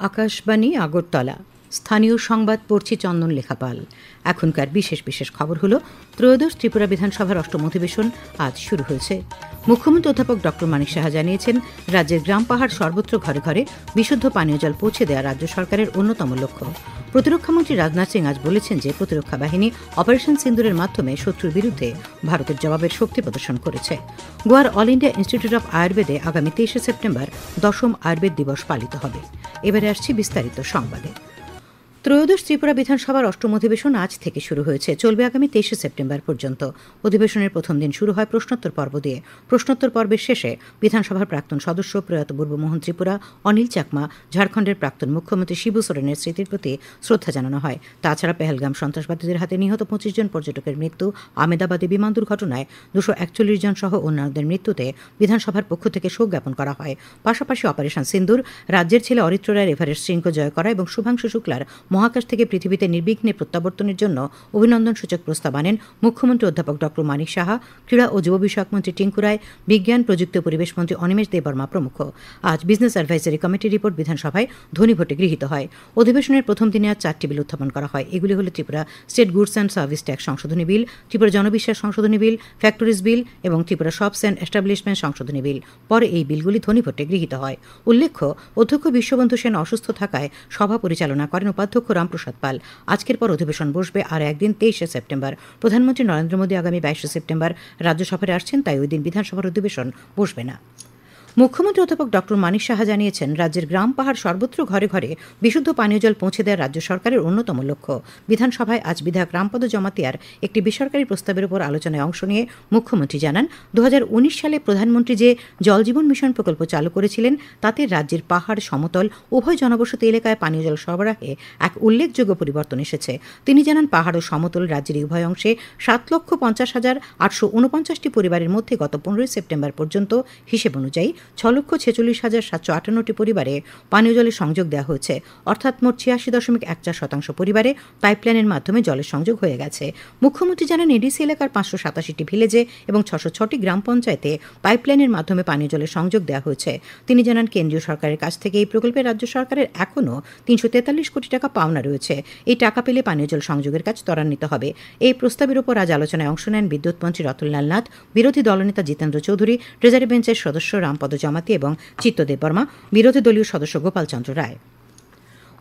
আকাশবাণী আগরতলা স্থানীয় সংবাদ পড়ছি চন্দন লেখাপাল। এখনকার বিশেষ বিশেষ খবর হলো ত্রয়োদশ ত্রিপুরা বিধানসভার অষ্টম অধিবেশন আজ শুরু হয়েছে। মুখ্যমন্ত্রী অধ্যাপক ড মানিক সাহা জানিয়েছেন, রাজ্যের গ্রাম পাহাড় সর্বত্র ঘরে ঘরে বিশুদ্ধ পানীয় জল পৌঁছে দেওয়া রাজ্য সরকারের অন্যতম লক্ষ্য। প্রতিরক্ষামন্ত্রী রাজনাথ সিং আজ বলেছেন যে প্রতিরক্ষা বাহিনী অপারেশন সিন্দুরের মাধ্যমে শত্রুর বিরুদ্ধে ভারতের জবাবের শক্তি প্রদর্শন করেছে। গোয়ার অল ইন্ডিয়া ইনস্টিটিউট অব আয়ুর্বেদে আগামী 23 সেপ্টেম্বর 10ম আয়ুর্বেদ দিবস পালিত হবে। এবারে আসছি বিস্তারিত সংবাদে। ত্রয়োদশ ত্রিপুরা বিধানসভার অষ্টম অধিবেশন আজ থেকে শুরু হয়েছে, চলবে আগামী 23 সেপ্টেম্বর পর্যন্ত। অধিবেশনের প্রথম দিন শুরু হয় প্রশ্নোত্তর পর্ব দিয়ে। প্রশ্নোত্তর পর্বের শেষে বিধানসভার প্রাক্তন সদস্য প্রয়াত বুর্বমোহন ত্রিপুরা অনিল চাকমা, ঝাড়খণ্ডের প্রাক্তন মুখ্যমন্ত্রী শিবু সোরেনের স্মৃতির প্রতি শ্রদ্ধা জানানো হয়। তাছাড়া পেহেলগাম সন্ত্রাসবাদীদের হাতে নিহত 25 জন পর্যটকের মৃত্যু, আমেদাবাদে বিমান দুর্ঘটনায় 241 জন সহ অন্যান্যদের মৃত্যুতে বিধানসভার পক্ষ থেকে শোক জ্ঞাপন করা হয়। পাশাপাশি অপারেশন সিন্দুর, রাজ্যের ছেলে অরিত্র রায়ের এভারেস্ট শৃঙ্গ জয় করা এবং শুভাংশু শুক্লার মহাকাশ থেকে পৃথিবীতে নির্বিঘ্নে প্রত্যাবর্তনের জন্য অভিনন্দনসূচক প্রস্তাব আনেন মুখ্যমন্ত্রী অধ্যাপক ড মানিক সাহা, ক্রীড়া ও যুব বিষয়ক মন্ত্রী টিঙ্কু রায়, বিজ্ঞান প্রযুক্তি ও পরিবেশ মন্ত্রী অনিমেষ দেববর্মা প্রমুখ। আজ বিজনেস অ্যাডভাইজারি কমিটির রিপোর্ট বিধানসভায় ধ্বনিভোটে গৃহীত হয়। অধিবেশনের প্রথম দিনে আজ 4টি বিল উত্থাপন করা হয়। এগুলি হল Tripura state goods and service tax সংশোধনী বিল, ত্রিপুরা জনবিশ্বাস সংশোধনী বিল, ফ্যাক্টরিজ বিল এবং ত্রিপুরা শপস অ্যান্ড এস্টাবলিশমেন্ট সংশোধনী বিল। পরে এই বিলগুলি ধ্বনিভোটে গৃহীত হয়। উল্লেখ্য, অধ্যক্ষ বিশ্ববন্ধু সেন অসুস্থ থাকায় সভা পরিচালনা করেন উপাধ্যক্ষ রামপ্রসাদ পাল। আজকের পর অধিবেশন বসবে আর একদিন 23 সেপ্টেম্বর। প্রধানমন্ত্রী নরেন্দ্র মোদী আগামী 22 সেপ্টেম্বর রাজ্যসভায় আসছেন, তাই ওই দিন বিধানসভার অধিবেশন বসবে না। মুখ্যমন্ত্রী অধ্যাপক ড মানিক সাহা জানিয়েছেন, রাজ্যের গ্রাম পাহাড় সর্বত্র ঘরে ঘরে বিশুদ্ধ পানীয় জল পৌঁছে দেওয়া রাজ্য সরকারের অন্যতম লক্ষ্য। বিধানসভায় আজ বিধায়ক রামপদ জমাতিয়ার একটি বেসরকারি প্রস্তাবের উপর আলোচনায় অংশ নিয়ে মুখ্যমন্ত্রী জানান, 2019 সালে প্রধানমন্ত্রী যে জল জীবন মিশন প্রকল্প চালু করেছিলেন তাতে রাজ্যের পাহাড়, সমতল উভয় জনবসতি এলাকায় পানীয় জল সরবরাহে এক উল্লেখযোগ্য পরিবর্তন এসেছে। তিনি জানান, পাহাড় ও সমতল রাজ্যের উভয় অংশে 7,50,849টি পরিবারের মধ্যে গত 15 সেপ্টেম্বর পর্যন্ত হিসেব অনুযায়ী 6,46,758টি পরিবারে পানীয় জলের সংযোগ দেওয়া হয়েছে। অর্থাৎ মোট 86.14% পরিবারে পাইপলাইনের মাধ্যমে জলের সংযোগ হয়ে গেছে। মুখ্যমন্ত্রী জানান, এডিসি এলাকার 587টি ভিলেজে এবং 606টি গ্রাম পঞ্চায়েতে পাইপলাইনের মাধ্যমে পানীয় জলের সংযোগ দেওয়া হয়েছে। তিনি জানান, কেন্দ্রীয় সরকারের কাছ থেকে এই প্রকল্পে রাজ্য সরকারের এখনও 343 কোটি টাকা পাওনা রয়েছে। এই টাকা পেলে পানীয় জল সংযোগের কাজ ত্বরান্বিত হবে। এই প্রস্তাবের উপর আজ আলোচনায় অংশ নেন বিদ্যুৎ মন্ত্রী রতনলাল নাথ, বিরোধী দলনেতা জিতেন্দ্র চৌধুরী, ট্রেজারি বেঞ্চের সদস্য রামপদ জমাতি এবং চিত্ত দেববর্মা, বিরোধী দলীয় সদস্য গোপাল চন্দ্র রায়।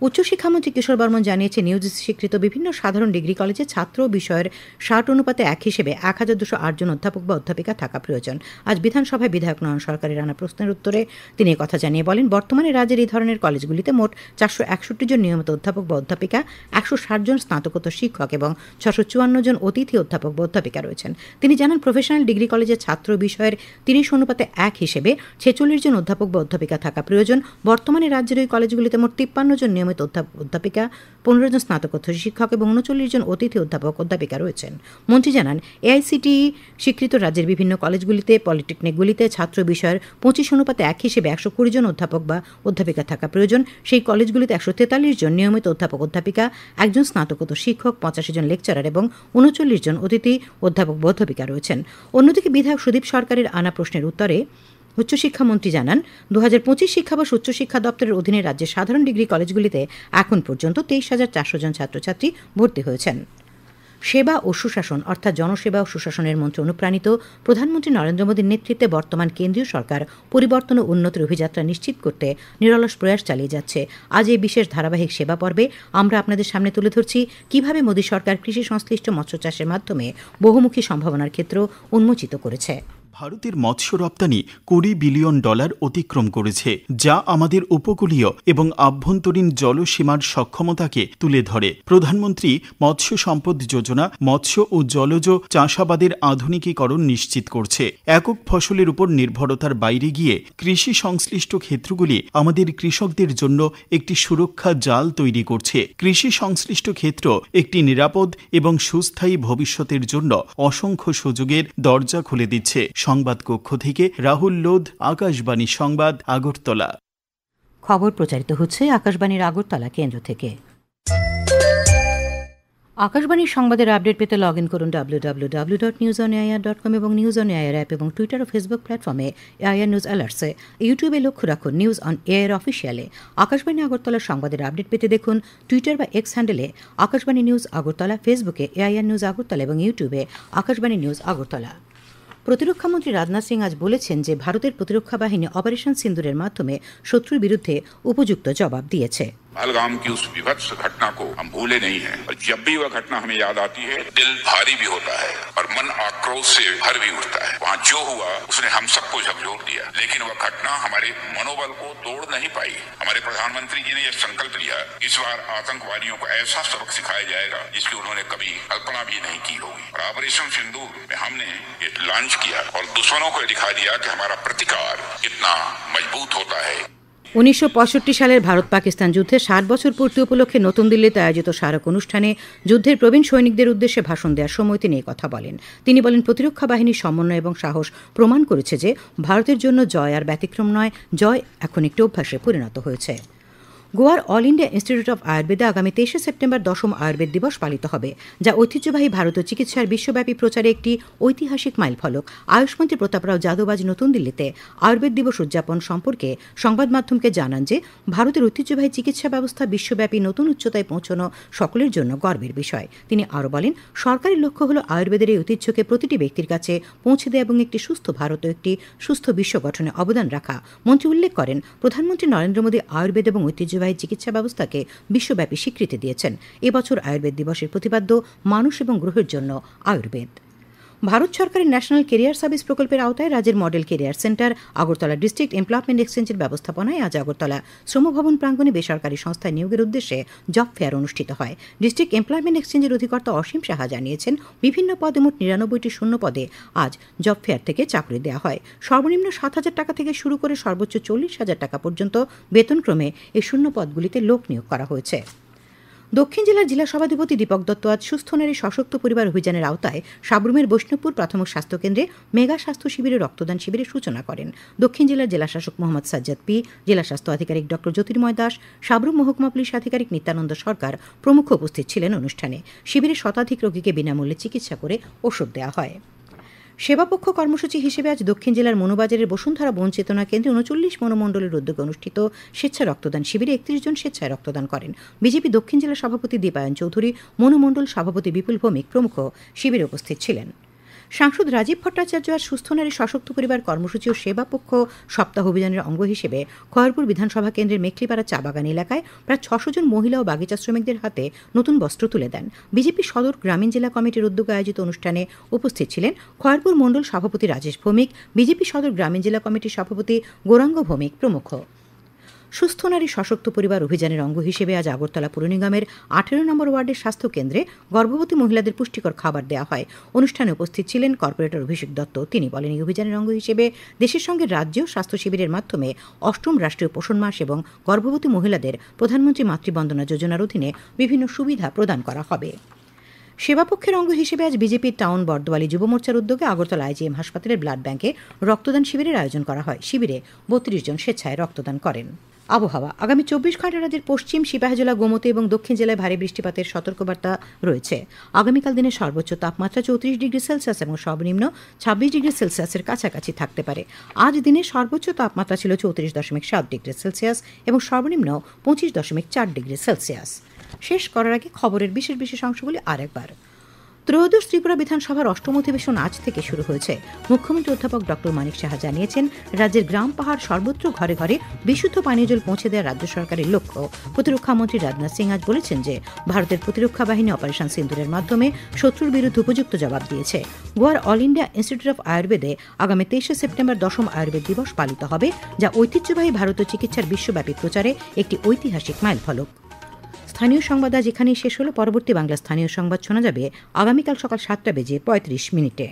উচ্চশিক্ষামন্ত্রী কিশোর বর্মন জানিয়েছেন, ইউজিসি স্বীকৃত বিভিন্ন সাধারণ ডিগ্রি কলেজে ছাত্র বিষয়ের 60:1 হিসেবে 1208 জন অধ্যাপক বা অধ্যাপিকা থাকা প্রয়োজন। আজ বিধানসভায় বিধায়ক নয়ন সরকারের আনা প্রশ্নের উত্তরে তিনি কথা জানিয়ে বলেন, বর্তমানে রাজ্যের এই ধরনের কলেজগুলিতে মোট 461 জন নিয়মিত অধ্যাপক বা অধ্যাপিকা, 160 জন স্নাতকোত্তর শিক্ষক এবং 654 জন অতিথি অধ্যাপক বা অধ্যাপিকা রয়েছেন। তিনি জানান, প্রফেশনাল ডিগ্রি কলেজের ছাত্র বিষয়ের 30:1 হিসেবে 46 জন অধ্যাপক বা অধ্যাপিকা থাকা প্রয়োজন। বর্তমানে রাজ্যের ওই কলেজগুলিতে মোট 53 জন অধ্যাপিকা, 15 জন স্নাতকোত্তর শিক্ষক এবং 39 জন অতিথি অধ্যাপক অধ্যাপিকা রয়েছেন। মন্ত্রী জানান, এআইসিটিই স্বীকৃত রাজ্যের বিভিন্ন কলেজগুলিতে, পলিটেকনিকগুলিতে ছাত্র বিষয়ের 25:1 হিসেবে 120 জন অধ্যাপক বা অধ্যাপিকা থাকা প্রয়োজন। সেই কলেজগুলিতে 143 জন নিয়মিত অধ্যাপক অধ্যাপিকা, 1 জন স্নাতকোত্তর শিক্ষক, 85 জন লেকচারার এবং 39 জন অতিথি অধ্যাপক বা অধ্যাপিকা রয়েছেন। অন্যদিকে বিধায়ক সুদীপ সরকারের আনা প্রশ্নের উত্তরে উচ্চশিক্ষামন্ত্রী জানান, 2025 শিক্ষাবর্ষ উচ্চশিক্ষা দপ্তরের অধীনে রাজ্যের সাধারণ ডিগ্রি কলেজগুলিতে এখন পর্যন্ত 23,400 জন ছাত্রছাত্রী ভর্তি হয়েছেন। সেবা ও সুশাসন অর্থাৎ জনসেবা ও সুশাসনের মন্ত্রে অনুপ্রাণিত প্রধানমন্ত্রী নরেন্দ্র মোদীর নেতৃত্বে বর্তমান কেন্দ্রীয় সরকার পরিবর্তন ও উন্নতির অভিযাত্রা নিশ্চিত করতে নিরলস প্রয়াস চালিয়ে যাচ্ছে। আজ এই বিশেষ ধারাবাহিক সেবা পর্বে আমরা আপনাদের সামনে তুলে ধরছি কিভাবে মোদী সরকার কৃষি সংশ্লিষ্ট মৎস্য চাষের মাধ্যমে বহুমুখী সম্ভাবনার ক্ষেত্র উন্মোচিত করেছে। ভারতের মৎস্য রপ্তানি $20 বিলিয়ন অতিক্রম করেছে, যা আমাদের উপকূলীয় এবং আভ্যন্তরীণ জলসীমার সক্ষমতাকে তুলে ধরে। প্রধানমন্ত্রী মৎস্য সম্পদ যোজনা মৎস্য ও জলজ চাষাবাদের আধুনিকীকরণ নিশ্চিত করছে। একক ফসলের উপর নির্ভরতার বাইরে গিয়ে কৃষি সংশ্লিষ্ট ক্ষেত্রগুলি আমাদের কৃষকদের জন্য একটি সুরক্ষা জাল তৈরি করছে। কৃষি সংশ্লিষ্ট ক্ষেত্র একটি নিরাপদ এবং সুস্থায়ী ভবিষ্যতের জন্য অসংখ্য সুযোগের দরজা খুলে দিচ্ছে। সংবাদ কক্ষ থেকে রাহুল লোধ, আকাশবাণী সংবাদ, আগরতলা। খবর প্রচারিত হচ্ছে আকাশবাণীর আগরতলা কেন্দ্র থেকে। আকাশবাণীর সংবাদের আপডেট পেতে লগ ইন করুন www.newsonair.com এবং নিউজ অন এয়ার অ্যাপ এবং টুইটার ও ফেসবুক প্ল্যাটফর্মে এআইআর নিউজ অ্যালার্টসে। ইউটিউবে লক্ষ্য রাখুন নিউজ অন এয়ার অফিসিয়ালে। আকাশবাণী আগরতলার সংবাদের আপডেট পেতে দেখুন টুইটার বা এক্স হ্যান্ডেলে আকাশবাণী নিউজ আগরতলা, ফেসবুকে এআইআর নিউজ আগরতলা এবং ইউটিউবে আকাশবাণী নিউজ আগরতলা। প্রতিরক্ষামন্ত্রী রাজনাথ সিং আজ বলেছেন যে ভারতের প্রতিরক্ষা বাহিনী অপারেশন সিন্দুরের মাধ্যমে শত্রুর বিরুদ্ধে উপযুক্ত জবাব দিয়েছে। पहलगाम की उस विभत्स घटना को हम भूले नहीं हैं और जब भी वह घटना हमें याद आती है दिल भारी भी होता है और मन आक्रोश से भर भी उठता है। वहाँ जो हुआ उसने हम सबको झकझोर दिया, लेकिन वह घटना हमारे मनोबल को तोड़ नहीं पाई। हमारे प्रधानमंत्री जी ने यह संकल्प लिया इस बार आतंकवादियों को ऐसा सबक सिखाया जाएगा जिसकी उन्होंने कभी कल्पना भी नहीं की होगी। और ऑपरेशन सिंदूर में हमने ये लॉन्च किया और दुश्मनों को दिखा दिया कि हमारा प्रतिकार कितना मजबूत होता है। 1965 সালের ভারত পাকিস্তান যুদ্ধের 60 বছর পূর্তি উপলক্ষে নতুন দিল্লিতে আয়োজিত স্মারক অনুষ্ঠানে যুদ্ধের প্রবীণ সৈনিকদের উদ্দেশ্যে ভাষণ দেওয়ার সময় তিনি কথা বলেন। তিনি বলেন, প্রতিরক্ষা বাহিনীর সমন্বয় এবং সাহস প্রমাণ করেছে যে ভারতের জন্য জয় আর ব্যতিক্রম নয়, জয় এখন একটি অভ্যাসে পরিণত হয়েছে। গোয়ার অল ইন্ডিয়া ইনস্টিটিউট অব আয়ুর্বেদে আগামী 23 সেপ্টেম্বর 10ম আয়ুর্বেদ দিবস পালিত হবে, যা ঐতিহ্যবাহী ভারতীয় চিকিৎসার বিশ্বব্যাপী প্রচারে একটি ঐতিহাসিক মাইলফলক। আয়ুষমন্ত্রী প্রতাপরাও যাদব আজ নতুন দিল্লিতে আয়ুর্বেদ দিবস উদযাপন সম্পর্কে সংবাদ মাধ্যমকে জানান যে ভারতের ঐতিহ্যবাহী চিকিৎসা ব্যবস্থা বিশ্বব্যাপী নতুন উচ্চতায় পৌঁছানো সকলের জন্য গর্বের বিষয়। তিনি আরও বলেন, সরকারের লক্ষ্য হল আয়ুর্বেদের এই ঐতিহ্যকে প্রতিটি ব্যক্তির কাছে পৌঁছে দেয় এবং একটি সুস্থ ভারত ও একটি সুস্থ বিশ্ব গঠনে অবদান রাখা। মন্ত্রী উল্লেখ করেন, প্রধানমন্ত্রী নরেন্দ্র মোদী আয়ুর্বেদ এবং ঐতিহ্যবাহী চিকিৎসা ব্যবস্থাকে বিশ্বব্যাপী স্বীকৃতি দিয়েছেন। এবছর আয়ুর্বেদ দিবসের প্রতিপাদ্য মানুষ এবং গ্রহের জন্য আয়ুর্বেদ। ভারত সরকারের ন্যাশনাল কেরিয়ার সার্ভিস প্রকল্পের আওতায় রাজ্যের model career centre Agartala district employment এক্সচেঞ্জের ব্যবস্থাপনায় আজ আগরতলা শ্রমভবন প্রাঙ্গণে বেসরকারি সংস্থায় নিয়োগের উদ্দেশ্যে জব ফেয়ার অনুষ্ঠিত হয়। ডিস্ট্রিক্ট এমপ্লয়মেন্ট এক্সচেঞ্জের অধিকর্তা অসীম সাহা জানিয়েছেন, বিভিন্ন পদে মোট 99টি শূন্য পদে আজ জব ফেয়ার থেকে চাকরি দেওয়া হয়। সর্বনিম্ন 7,000 টাকা থেকে শুরু করে সর্বোচ্চ 40,000 টাকা পর্যন্ত বেতনক্রমে এই শূন্য পদগুলিতে লোক নিয়োগ করা হয়েছে। দক্ষিণ জেলার জেলা সভাধিপতি দীপক দত্ত আজ সুস্থ নারী সশক্ত পরিবার অভিযানের আওতায় সাবরুমের বৈষ্ণবপুর প্রাথমিক স্বাস্থ্যকেন্দ্রে মেগা স্বাস্থ্য শিবিরে রক্তদান শিবিরের সূচনা করেন। দক্ষিণ জেলার জেলাশাসক মোহাম্মদ সাজ্জাদ পি, জেলা স্বাস্থ্য আধিকারিক ড জ্যোতির্ময় দাস, সাবরুম মহকুমা পুলিশ আধিকারিক নিত্যানন্দ সরকার প্রমুখ উপস্থিত ছিলেন অনুষ্ঠানে। শিবিরে শতাধিক রোগীকে বিনামূল্যে চিকিৎসা করে ওষুধ দেওয়া হয়। সেবাপক্ষ কর্মসূচি হিসেবে আজ দক্ষিণ জেলার মনুবাজারের বসুন্ধরা বন চেতনা কেন্দ্রে 39 মনোমণ্ডলের উদ্যোগে অনুষ্ঠিত স্বেচ্ছা রক্তদান শিবিরে 31 জন স্বেচ্ছায় রক্তদান করেন। বিজেপি দক্ষিণ জেলা সভাপতি দীপায়ন চৌধুরী, মনোমণ্ডল সভাপতি বিপুল ভৌমিক প্রমুখ শিবিরে উপস্থিত ছিলেন। সাংসদ রাজীব ভট্টাচার্য আজ সুস্থ নারী সশক্ত পরিবার কর্মসূচি ও সেবাপক্ষ সপ্তাহ অভিযানের অঙ্গ হিসেবে খয়েরপুর বিধানসভা কেন্দ্রের মেখলিপাড়া চা বাগান এলাকায় প্রায় 600 জন মহিলা ও বাগিচা শ্রমিকদের হাতে নতুন বস্ত্র তুলে দেন। বিজেপি সদর গ্রামীণ জেলা কমিটির উদ্যোগে আয়োজিত অনুষ্ঠানে উপস্থিত ছিলেন খয়েরপুর মণ্ডল সভাপতি রাজেশ ভৌমিক, বিজেপি সদর গ্রামীণ জেলা কমিটির সভাপতি গৌরাঙ্গ ভৌমিক প্রমুখ। সুস্থ নারী সশক্ত পরিবার অভিযানের অঙ্গ হিসেবে আজ আগরতলা পুর নিগমের 18 নম্বর ওয়ার্ডের স্বাস্থ্য কেন্দ্রে গর্ভবতী মহিলাদের পুষ্টিকর খাবার দেওয়া হয়। অনুষ্ঠানে উপস্থিত ছিলেন কর্পোরেটর অভিষেক দত্ত। তিনি বলেন, এই অভিযানের অঙ্গ হিসেবে দেশের সঙ্গে রাজ্যেও স্বাস্থ্য শিবিরের মাধ্যমে 8ম রাষ্ট্রীয় পোষণ মাস এবং গর্ভবতী মহিলাদের প্রধানমন্ত্রী মাতৃবন্দনা যোজনার অধীনে বিভিন্ন সুবিধা প্রদান করা হবে। সেবাপক্ষের অঙ্গ হিসেবে আজ বিজেপির টাউন বর্দোয়ালি যুব মোর্চার উদ্যোগে আগরতলা আইজিএম হাসপাতালের ব্লাড ব্যাংকে রক্তদান শিবিরের আয়োজন করা হয়। শিবিরে 32 জন স্বেচ্ছায় রক্তদান করেন। আবহাওয়া, আগামী 24 ঘন্টা রাজ্যের পশ্চিম, সিপাহীজলা, গোমতী এবং দক্ষিণ জেলায় ভারী বৃষ্টিপাতের সতর্কবার্তা রয়েছে। আগামীকাল দিনের সর্বোচ্চ তাপমাত্রা 34 ডিগ্রি সেলসিয়াস এবং সর্বনিম্ন 26 ডিগ্রি সেলসিয়াসের কাছাকাছি থাকতে পারে। আজ দিনের সর্বোচ্চ তাপমাত্রা ছিল 34.7 ডিগ্রি সেলসিয়াস এবং সর্বনিম্ন 25.4 ডিগ্রি সেলসিয়াস। শেষ করার আগে খবরের বিশেষ বিশেষ অংশগুলি আরেকবার। ত্রয়োদশ ত্রিপুরা বিধানসভার 8ম অধিবেশন আজ থেকে শুরু হয়েছে। মুখ্যমন্ত্রী অধ্যাপক ড মানিক সাহা জানিয়েছেন, রাজ্যের গ্রাম পাহাড় সর্বত্র ঘরে ঘরে বিশুদ্ধ পানীয় জল পৌঁছে দেওয়া রাজ্য সরকারের লক্ষ্য। প্রতিরক্ষামন্ত্রী রাজনাথ সিং আজ বলেছেন যে ভারতের প্রতিরক্ষা বাহিনী অপারেশন সিন্দুরের মাধ্যমে শত্রুর বিরুদ্ধে উপযুক্ত জবাব দিয়েছে। গোয়ার অল ইন্ডিয়া ইনস্টিটিউট অব আয়ুর্বেদে আগামী 23 সেপ্টেম্বর 10ম আয়ুর্বেদ দিবস পালিত হবে, যা ঐতিহ্যবাহী ভারতীয় চিকিৎসার বিশ্বব্যাপী প্রচারে একটি ঐতিহাসিক মাইলফলক। স্থানীয় সংবাদ আজ এখানেই শেষ হলো। পরবর্তী বাংলা স্থানীয় সংবাদ শোনা যাবে আগামীকাল সকাল 7:35 মিনিটে।